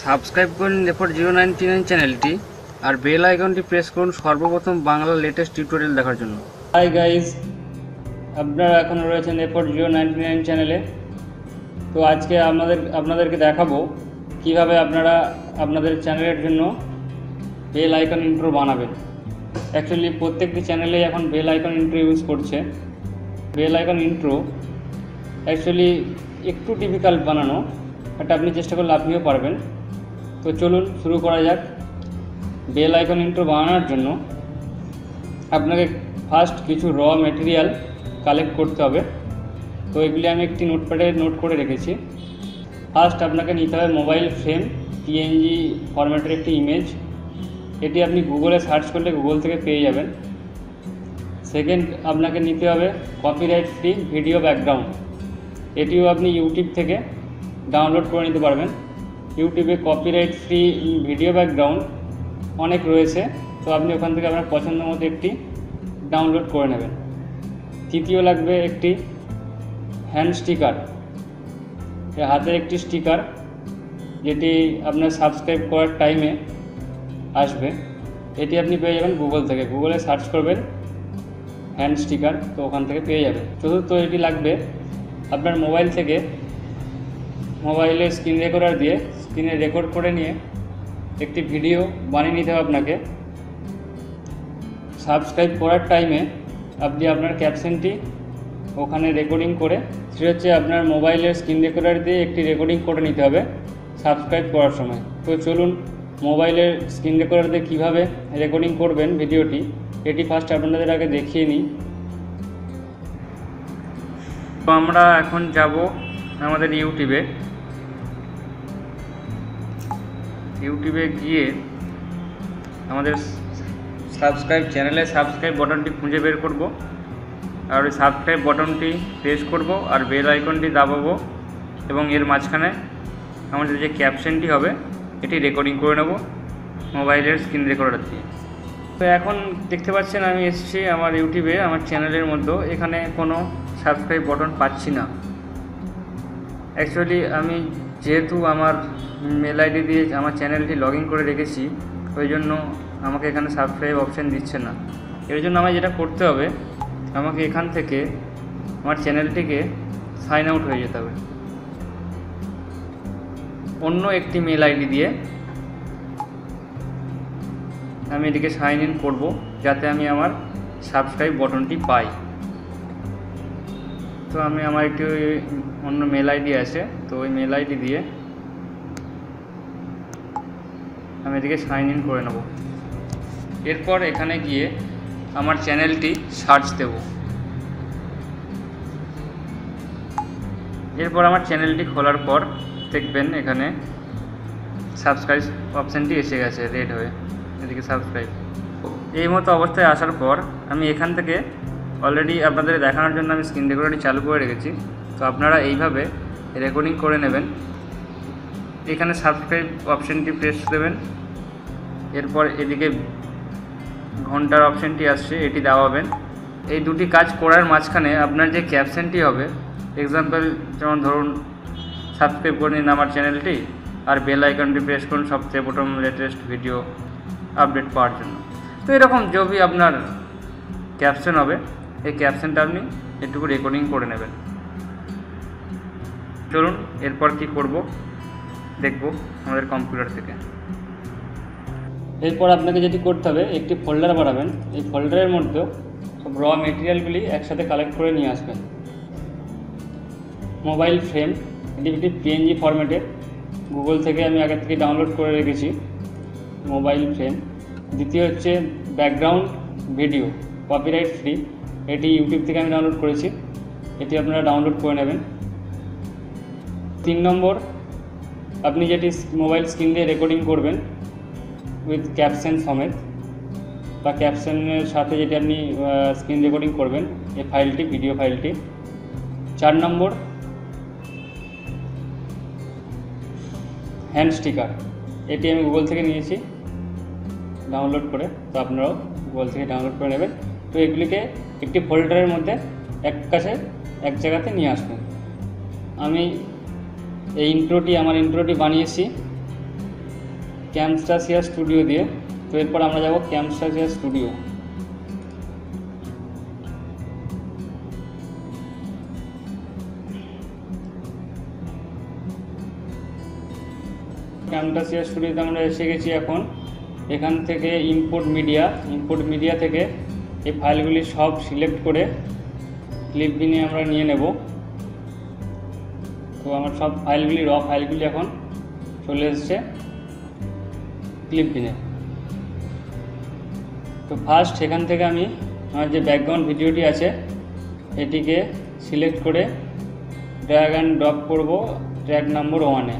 Subscribe করুন এরপর 099 চ্যানেলটি আর বেল আইকনটি প্রেস করুন সর্বপ্রথম বাংলা লেটেস্ট টিউটোরিয়াল দেখার জন্য। হাই গাইস, আপনারা এখন রয়েছেন এরপর 099 চ্যানেলে। তো আজকে আপনাদেরকে দেখাবো কিভাবে আপনারা আপনাদের চ্যানেলের জন্য বেল আইকন ইন্ট্রো বানাবেন। অ্যাকচুয়ালি প্রত্যেকটি চ্যানেলেই এখন বেল আইকন ইন্ট্রো ইউজ করছে। বেল আইকন ইন্ট্রো অ্যাকচুয়ালি একটু ডিফিকাল্ট বানানো, এটা আপনি চেষ্টা করলে আপনিও পারবেন। তো চলুন শুরু করা যাক। বেল আইকন ইন্ট্রো বানানোর জন্য আপনাকে ফার্স্ট কিছু র মেটেরিয়াল কালেক্ট করতে হবে। তো এগুলি আমি একটি নোটপ্যাডে নোট করে রেখেছি। ফার্স্ট আপনাকে নিতে হবে মোবাইল ফ্রেম, পিএনজি ফরম্যাটের একটি ইমেজ। এটি আপনি গুগলে সার্চ করলে গুগল থেকে পেয়ে যাবেন। সেকেন্ড, আপনাকে নিতে হবে কপিরাইট ফ্রি ভিডিও ব্যাকগ্রাউন্ড। এটিও আপনি ইউটিউব থেকে ডাউনলোড করে নিতে পারবেন। ইউটিউবে কপিরাইট ফ্রি ভিডিও ব্যাকগ্রাউন্ড অনেক রয়েছে, তো আপনি ওখান থেকে আপনার পছন্দ মতো একটি ডাউনলোড করে নেবেন। তৃতীয় লাগবে একটি হ্যান্ড স্টিকার, হাতের একটি স্টিকার, যেটি আপনার সাবস্ক্রাইব করার টাইমে আসবে। এটি আপনি পেয়ে যাবেন গুগল থেকে। গুগলে সার্চ করবেন হ্যান্ড স্টিকার, তো ওখান থেকে পেয়ে যাবেন। চতুর্থ, এটি লাগবে আপনার মোবাইল থেকে মোবাইলে স্ক্রিন রেকর্ডার দিয়ে স্ক্রিনে রেকর্ড করে নিয়ে একটি ভিডিও বানিয়ে নিতে হবে আপনাকে। সাবস্ক্রাইব করার টাইমে আপনি আপনার ক্যাপশনটি ওখানে রেকর্ডিং করে, সেটা হচ্ছে আপনার মোবাইলের স্ক্রিন রেকর্ডার দিয়ে একটি রেকর্ডিং করে নিতে হবে সাবস্ক্রাইব করার সময়। তো চলুন মোবাইলের স্ক্রিন রেকর্ডার দিয়ে কীভাবে রেকর্ডিং করবেন ভিডিওটি, এটি ফার্স্ট আপনাদের আগে দেখিয়ে নিই। তো আমরা এখন যাব আমাদের ইউটিউবে গিয়ে আমাদের চ্যানেলে সাবস্ক্রাইব বাটনটি খুঁজে বের করব, আর ওই সাবস্ক্রাইব বাটনটি প্রেস করব আর বেল আইকনটি দাবাবো, এবং এর মাঝখানে আমাদের যে ক্যাপশনটি হবে এটি রেকর্ডিং করে নেব মোবাইলের স্ক্রিন রেকর্ডার দিয়ে। তো এখন দেখতে পাচ্ছেন আমি এসেছি আমার ইউটিউবে, আমার চ্যানেলের মধ্যে। এখানে কোনো সাবস্ক্রাইব বাটন পাচ্ছি না। অ্যাকচুয়ালি আমি যেহেতু আমার মেল আইডি দিয়ে আমার চ্যানেলটি লগ ইন করে রেখেছি, ওই জন্য আমাকে এখানে সাবস্ক্রাইব অপশান দিচ্ছে না। এর জন্য আমায় যেটা করতে হবে, আমাকে এখান থেকে আমার চ্যানেলটিকে সাইন আউট হয়ে যেতে হবে অন্য একটি মেল আইডি দিয়ে। আমি এটিকে সাইন ইন করব যাতে আমি আমার সাবস্ক্রাইব বাটনটি পাই। তো আমি আমার একটি অন্য মেল আইডি আছে, তো ওই মেল আইডি দিয়ে আমি এটিকে সাইন ইন করে নেব। এরপর এখানে গিয়ে আমার চ্যানেলটি সার্চ দেব। এরপর আমার চ্যানেলটি খোলার পর দেখবেন এখানে সাবস্ক্রাইব অপশানটি এসে গেছে রেড হয়ে, এদিকে সাবস্ক্রাইব। এই মতো অবস্থায় আসার পর আমি এখান থেকে অলরেডি আপনাদের দেখানোর জন্য আমি স্ক্রিন রেকর্ডারটি চালু করে রেখেছি। তো আপনারা এইভাবে রেকর্ডিং করে নেবেন। এখানে সাবস্ক্রাইব অপশানটি প্রেস দেবেন। এরপর এদিকে ঘন্টার অপশানটি আসছে, এটি দাবাবেন। এই দুটি কাজ করার মাঝখানে আপনার যে ক্যাপশনটি হবে, এক্সাম্পল যেমন ধরুন সাবস্ক্রাইব করে নিন আমার চ্যানেলটি আর বেল আইকনটি প্রেস করুন সবচেয়ে প্রথম লেটেস্ট ভিডিও আপডেট পাওয়ার জন্য। তো এরকম যদি আপনার ক্যাপশন হবে, এই ক্যাপশনটা আপনি একটুকু রেকর্ডিং করে নেবেন। চলুন এরপর কি করব দেখব আমাদের কম্পিউটার থেকে। এরপর আপনাকে যেটি করতে হবে, একটি ফোল্ডার বানাবেন। এই ফোল্ডারের মধ্যে সব র মেটেরিয়ালগুলি একসাথে কালেক্ট করে নিয়ে আসবেন। মোবাইল ফ্রেম, এটি একটি পিএনজি ফরম্যাটের, গুগল থেকে আমি আগে থেকে ডাউনলোড করে রেখেছি মোবাইল ফ্রেম। দ্বিতীয় হচ্ছে ব্যাকগ্রাউন্ড ভিডিও, কপিরাইট ফ্রি, এটি ইউটিউব থেকে আমি ডাউনলোড করেছি, এটি আপনারা ডাউনলোড করে নেবেন। 3 নম্বর, আপনি যেটি মোবাইল স্ক্রিন দিয়ে রেকর্ডিং করবেন উইথ ক্যাপশন সমেত, বা ক্যাপশনের সাথে যেটি আপনি স্ক্রিন রেকর্ডিং করবেন, এই ফাইলটি, ভিডিও ফাইলটি। 4 নম্বর, হ্যান্ড স্টিকার, এটি আমি গুগল থেকে নিয়েছি ডাউনলোড করে, তো আপনারাও গুগল থেকে ডাউনলোড করে নেবেন। তো এগুলিকে একটি ফোল্ডারের মধ্যে এক জায়গাতে নিয়ে আসবেন। আমি এই আমার ইন্ট্রোটি বানিয়েছি ক্যামস্টাসিয়া স্টুডিও দিয়ে। তো এরপর আমরা যাব ক্যামস্টাসিয়া স্টুডিও। ক্যামস্টাসিয়া স্টুডিওতে আমরা এসে গেছি এখন। এখান থেকে ইম্পোর্ট মিডিয়া থেকে এই ফাইলগুলি সব সিলেক্ট করে ক্লিপবিনে আমরা নিয়ে নেব। তো আমার সব ফাইলগুলি র ফাইলগুলি এখন চলে এসেছে ক্লিপবিনে। তো ফার্স্ট এখান থেকে আমি আমার যে ব্যাকগ্রাউন্ড ভিডিওটি আছে এটিকে সিলেক্ট করে ড্র্যাগ অ্যান্ড ড্রপ করব ট্র্যাক নাম্বার 1-এ।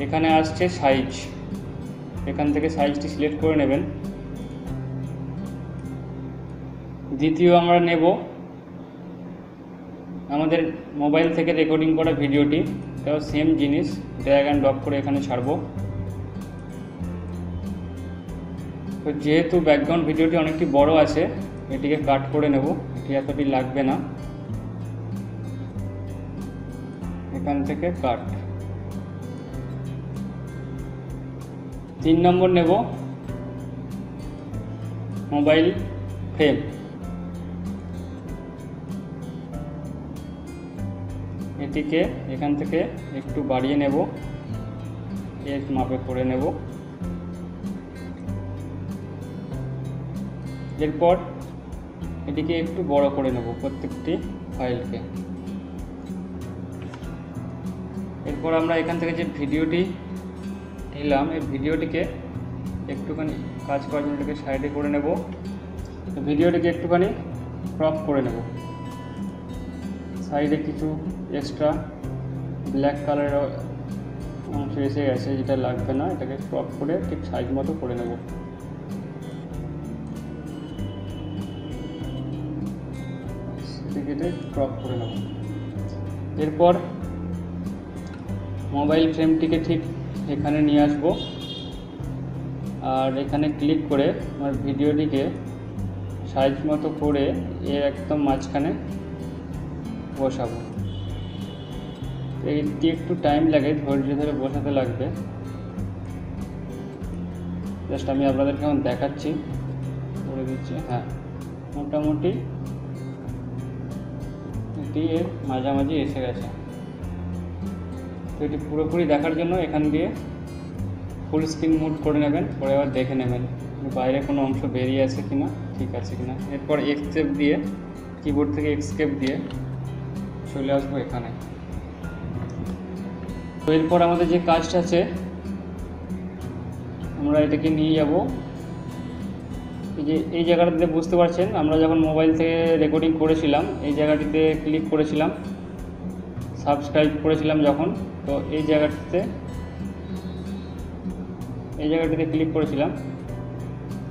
এখানে আসছে সাইজ, এখান থেকে সাইজটি সিলেক্ট করে নেবেন। দ্বিতীয় আমরা নেব আমাদের মোবাইল থেকে রেকর্ডিং করা ভিডিওটি, তাও সেম জিনিস ড্র্যাগ অ্যান্ড ড্রপ করে এখানে ছাড়ব। তো যেহেতু ব্যাকগ্রাউন্ড ভিডিওটি অনেকটি বড় আছে এটিকে কাট করে নেব, এটি এতটি লাগবে না। এখান থেকে কাট। 3 নম্বর নেব মোবাইল ফ্রেম। এটিকে এখান থেকে একটু বাড়িয়ে নেব, এর মাপে করে নেব। এরপর এটিকে একটু বড় করে নেব প্রত্যেকটি ফাইলকে। এরপর আমরা এখান থেকে যে ভিডিওটি নিলাম এই ভিডিওটিকে একটুখানি কাজ করার জন্য এটাকে সাইডে করে নেব। ভিডিওটিকে একটুখানি ক্রপ করে নেব। সাইডে কিছু এক্সট্রা ব্ল্যাক কালারের অংশ এসে গেছে, যেটা লাগবে না, এটাকে ক্রপ করে ঠিক সাইজ মতো করে নেব। সেটাকে ক্রপ করে নেব। এরপর মোবাইল ফ্রেমটিকে ঠিক এখানে নিয়ে আসব আর এখানে ক্লিক করে আমার ভিডিওটিকে সাইজ মতো করে এর একদম মাঝখানে বসাবো। এটি একটু টাইম লাগে, ধৈর্য ধরে বসাতে লাগবে। জাস্ট আমি আপনাদেরকে এখন দেখাচ্ছি, করে দিচ্ছি। হ্যাঁ, মোটামুটি এটি এর মাঝামাঝি এসে গেছে। তো এটি পুরোপুরি দেখার জন্য এখান দিয়ে ফুল স্ক্রিন মোড করে নেবেন, পরে আবার দেখে নেবেন বাইরে কোনো অংশ বেরিয়ে আছে কিনা, ঠিক আছে কিনা। এরপর এস্কেপ দিয়ে, কিবোর্ড থেকে এস্কেপ দিয়ে চলে আসবো এখানে। তো এরপর আমাদের যে কাজটা আছে আমরা এটাকে নিয়ে যাব এই জায়গাটাতে। বুঝতে পারছেন আমরা যখন মোবাইল থেকে রেকর্ডিং করেছিলাম এই জায়গাটিতে ক্লিক করেছিলাম, সাবস্ক্রাইব করেছিলাম যখন, তো এই জায়গাটিতে ক্লিক করেছিলাম।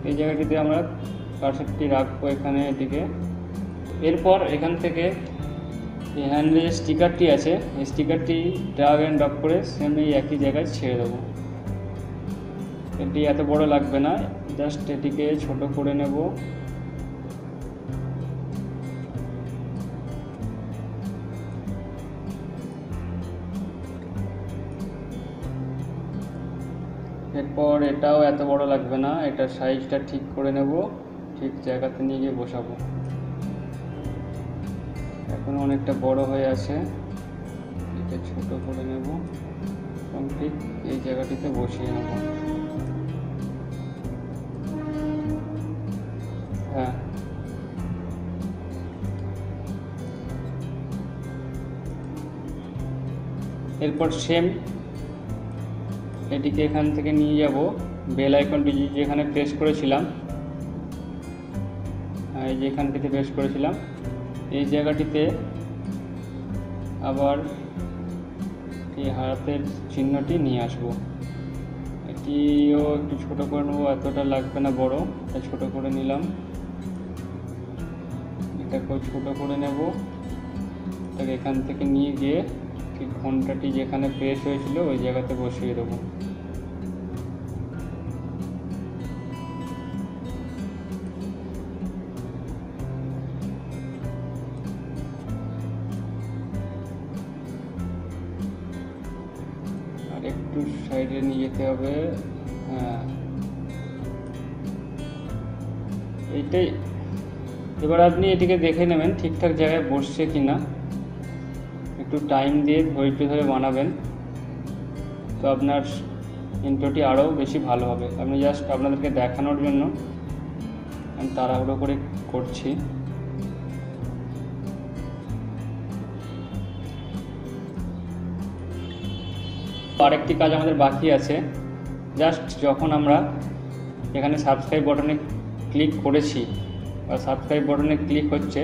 এই জায়গাটিতে আমরা কার্সারটি রাখবো এখানে এটিকে। এরপর এখান থেকে এই হ্যান্ডেলে যে স্টিকারটি আছে এই স্টিকারটি ড্র্যাগ অ্যান্ড ড্রপ করে সেম এই একই জায়গায় ছেড়ে দেবো। এটি এত বড় লাগবে না, জাস্ট এটিকে ছোট করে নেব। এরপর এটাও এত বড় লাগবে না, এটার সাইজটা ঠিক করে নেব, ঠিক জায়গাতে নিয়ে গিয়ে বসাবো। এখন অনেকটা বড় হয়ে আছে, এটা ছোট করে নেব এবং ঠিক এই জায়গাটিতে বসিয়ে নেব। হ্যাঁ, এরপর সেম এটিকে এখান থেকে নিয়ে যাব বেল আইকনটি যেখানে প্রেস করেছিলাম, এই যে এখানটিতে প্রেস করেছিলাম এই জায়গাটিতে আবার এই হাতের চিহ্নটি নিয়ে আসব। এটিও একটু ছোট করে নেব, এতটা লাগবে না বড়, এটা ছোট করে নিলাম। এটাকেও ছোট করে নেব, এটাকে এখান থেকে নিয়ে গিয়ে ঠিক ঘন্টাটি যেখানে প্রেস হয়েছিল ওই জায়গাতে বসিয়ে দেবো। আর একটু সাইডে নিয়ে যেতে হবে। হ্যাঁ, এইটাই। এবার আপনি এটিকে দেখে নেবেন ঠিকঠাক জায়গায় বসছে কিনা, একটু টাইম দিয়ে ধৈর্য ধরে বানাবেন, তো আপনার ইন্ট্রোটি আরও বেশি ভালো হবে। আমি জাস্ট আপনাদেরকে দেখানোর জন্য আমি তাড়াহুড়ো করে করছি। আরেকটি কাজ আমাদের বাকি আছে। জাস্ট যখন আমরা এখানে সাবস্ক্রাইব বাটনে ক্লিক করেছি বা সাবস্ক্রাইব বাটনে ক্লিক হচ্ছে,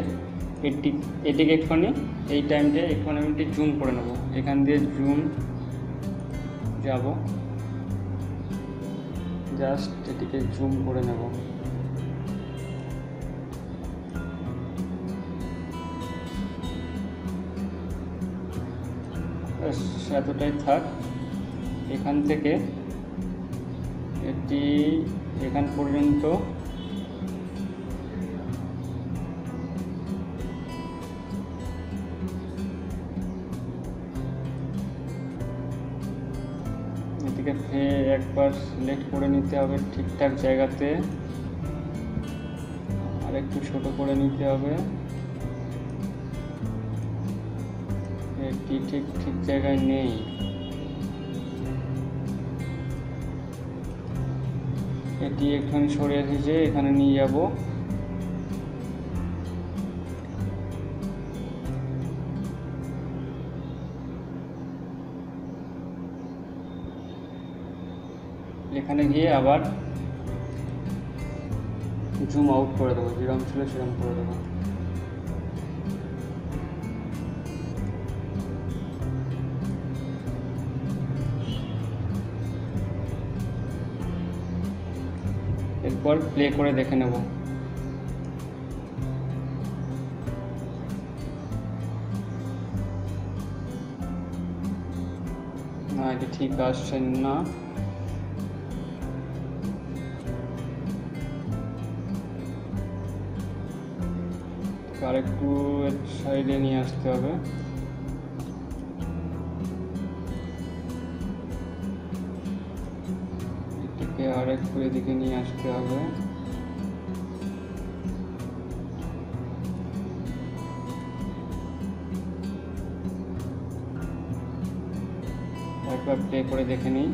এটিকে একটুখানি এই টাইমটা একটুখানি আমি একটু জুম করে নেব। এখান দিয়ে জুম যাব, জাস্ট এটিকে জুম করে নেব। এতটাই থাক। এখান থেকে এটি এখান পর্যন্ত এটিকে ফের একবার সিলেক্ট করে নিতে হবে ঠিকঠাক জায়গাতে, আর একটু ছোট করে নিতে হবে। এটি ঠিক জায়গায় নেই। এটি একটুখানি সরে এসেছে, এখানে নিয়ে যাব। এখানে গিয়ে আবার জুম আউট করে দেবো, যেরকম ছিল সেরকম করে দেবো। এরপর প্লে করে দেখে নেব। না, এটা ঠিক আসছে না। আরেকটু সাইডে নিয়ে আসতে হবে। এটিকে আরেকটু এদিকে নিয়ে আসতে হবে। একবার প্লে করে দেখে নিই।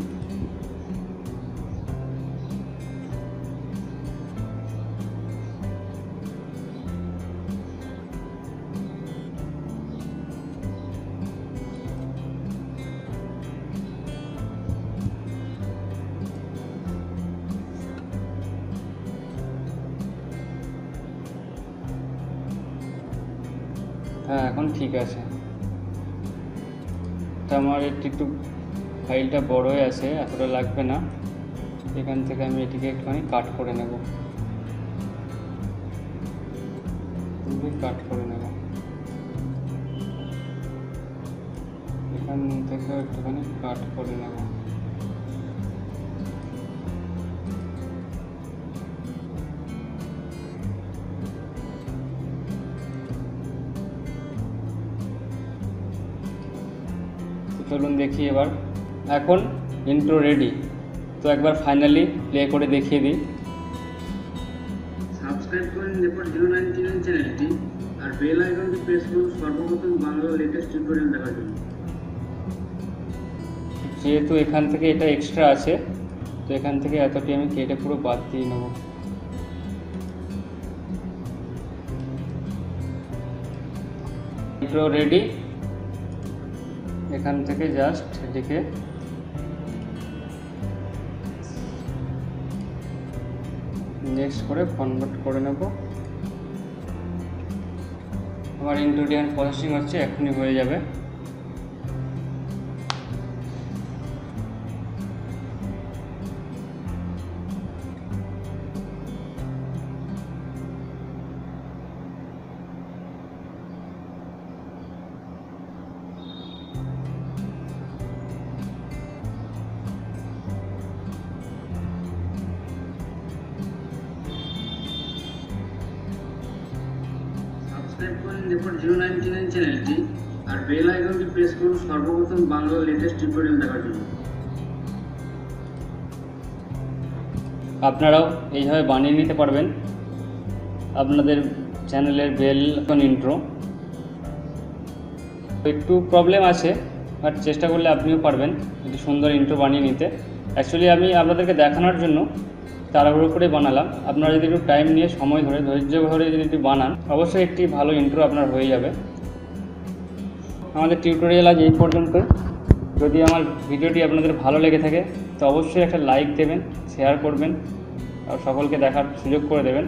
হ্যাঁ, এখন ঠিক আছে। তা আমার একটু ফাইলটা বড় হয়ে আছে, এতটা লাগবে না। এখান থেকে আমি এটিকে একটুখানি কাট করে নেব। এখান থেকে একটুখানি কাট করে নেব। চলুন দেখি এবার। এখন ইন্ট্রো রেডি, তো একবার ফাইনালি প্লে করে দেখিয়ে দিই। সাবস্ক্রাইব করুন এরপর 099 চ্যানেলটি, আর বেল আইকনটি প্রেস করুন সর্বপ্রথম বাংলা লেটেস্ট টিউটোরিয়াল দেখার জন্য। যেহেতু এখান থেকে এটা এক্সট্রা আছে, তো এখান থেকে এতটি আমি কেটে পুরো বাদ দিয়ে নেব। Intro ready. এখান থেকে জাস্ট এটিকে নেক্সট করে কনভার্ট করে নেব। আমার ইন্ট্রোটি প্রসেসিং হচ্ছে, এখনই হয়ে যাবে। সাবস্ক্রাইব করুন এরপর 099 চ্যানেলটি, আর বেল আইকনটি প্রেস করুন সর্বপ্রথম বাংলা লেটেস্ট টিউটোরিয়াল দেখার জন্য। আপনারাও এইভাবে বানিয়ে নিতে পারবেন আপনাদের চ্যানেলের বেল আইকন ইন্ট্রো। একটু প্রবলেম আছে, বাট চেষ্টা করলে আপনিও পারবেন একটু সুন্দর ইন্ট্রো বানিয়ে নিতে। অ্যাকচুয়ালি আমি আপনাদেরকে দেখানোর জন্য তাড়াহুড়ো করে বানালাম। আপনারা যদি একটু টাইম নিয়ে সময় ধরে ধৈর্য ধরে যদি একটু বানান, অবশ্যই একটি ভালো ইন্ট্রো আপনার হয়ে যাবে। আমাদের টিউটোরিয়াল আজ এই পর্যন্তই। যদি আমার ভিডিওটি আপনাদের ভালো লেগে থাকে তো অবশ্যই একটা লাইক দেবেন, শেয়ার করবেন আর সকলকে দেখার সুযোগ করে দেবেন।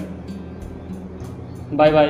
Bye bye.